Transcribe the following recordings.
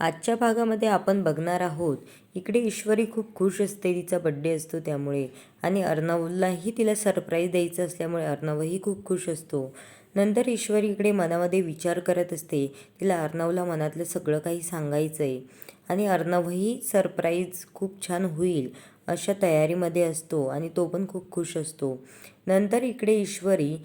आजच्या भागामध्ये आपण बघणार आहोत. इकडे ईश्वरी खूप खुश असते, तिचा बड्डे असतो त्यामुळे. आणि अर्णवलाही तिला सरप्राईज द्यायचं असल्यामुळे अर्णवही खूप खुश असतो. नंतर ईश्वरी इकडे मनामध्ये विचार करत असते, तिला अर्णवला मनातलं सगळं काही सांगायचं आहे. आणि अर्णवही सरप्राईज खूप छान होईल अशा तयारीमध्ये असतो आणि तो पण खूप खुश असतो. नंतर इकडे ईश्वरी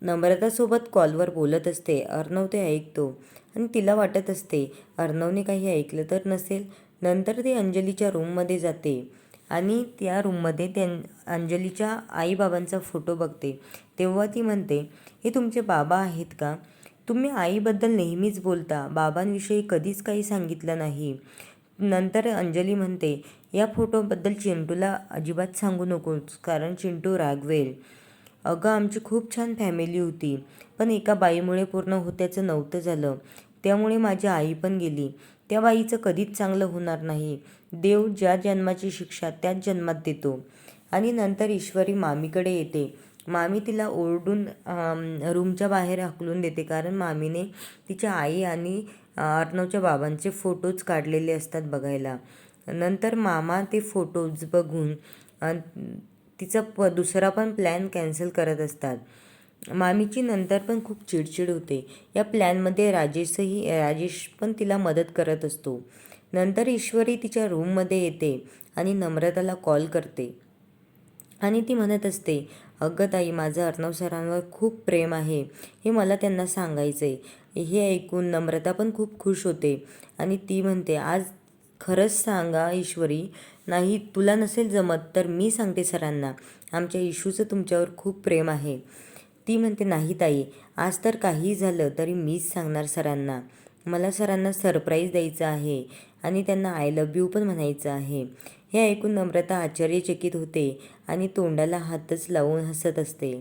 नम्रतासोबत कॉलवर बोलत असते. अर्णव ते ऐकतो आणि तिला वाटत असते अर्णवने काही ऐकलं तर नसेल. नंतर ती अंजलीच्या रूममध्ये जाते आणि त्या रूममध्ये अंजलीच्या आईबाबांचा फोटो बघते. तेव्हा ती म्हणते, हे तुमचे बाबा आहेत का? तुम्ही आईबद्दल नेहमीच बोलता, बाबांविषयी कधीच काही सांगितलं नाही. नंतर अंजली म्हणते, या फोटोबद्दल चिंटूला अजिबात सांगू नकोस, कारण चिंटू रागवेल. अगं, आमची खूप छान फॅमिली होती, पण एका बाईमुळे पूर्ण होत्याचं नव्हतं झालं. त्यामुळे माझी आई पण गेली. त्या बाईचं कधीच चांगलं होणार नाही. देव ज्या जन्माची शिक्षा त्याच जन्मात देतो. आणि नंतर ईश्वरी मामीकडे येते. मामी तिला ओरडून रूमच्या बाहेर हाकलून देते, कारण मामीने तिच्या आई आणि अर्णवच्या बाबांचे फोटोज काढलेले असतात बघायला. नंतर मामा ते फोटोज बघून तिचा दुसरा पण प्लॅन कॅन्सल करत असतात. मामीची नंतर पण खूप चिडचिड होते. या प्लॅनमध्ये राजेश पण तिला मदत करत असतो. नंतर ईश्वरी तिच्या रूममध्ये येते आणि नम्रताला कॉल करते आणि ती म्हणत असते, अगं ताई, माझं अर्णव सरांवर खूप प्रेम आहे, हे मला त्यांना सांगायचं आहे. हे ऐकून नम्रता पण खूप खुश होते आणि ती म्हणते, आज खरंच सांगा ईश्वरी, नाही तुला नसेल जमत तर मी सांगते सरांना, आमच्या इशूचं तुमच्यावर खूप प्रेम आहे. ती म्हणते, नाही ताई, आज तर काही झालं तरी मीच सांगणार सरांना. मला सरांना सरप्राईज द्यायचं आहे आणि त्यांना आय लव्ह यू पण म्हणायचं आहे. हे ऐकून नम्रता आश्चर्यचकित होते आणि तोंडाला हातच लावून हसत असते.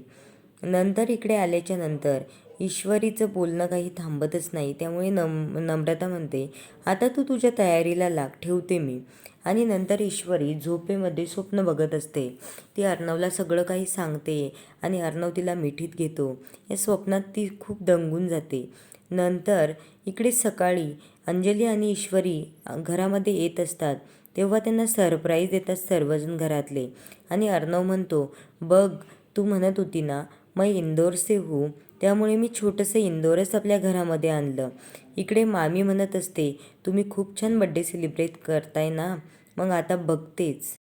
नंतर इकडे आल्याच्या नंतर ईश्वरीचं बोलणं काही थांबतच नाही. त्यामुळे नम्रता म्हणते, आता तू तुझ्या तयारीला लाग, ठेवते मी. आणि नंतर ईश्वरी झोपेमध्ये स्वप्न बघत असते. ती अर्णवला सगळं काही सांगते आणि अर्णव तिला मिठीत घेतो. या स्वप्नात ती खूप दंगून जाते. नंतर इकडे सकाळी अंजली आणि ईश्वरी घरामध्ये येत असतात. तेव्हा त्यांना सरप्राईज देतात सर्वजण घरातले. आणि अर्णव म्हणतो, बघ, तू म्हणत होती ना मैं इंदौर से हूँ, त्यामुळे मी छोटंसं इंदोरच आपल्या घरामध्ये आणलं. इकडे मामी म्हणत असते, तुम्ही खूप छान बड्डे सेलिब्रेट करताय ना, मग आता बघतेच.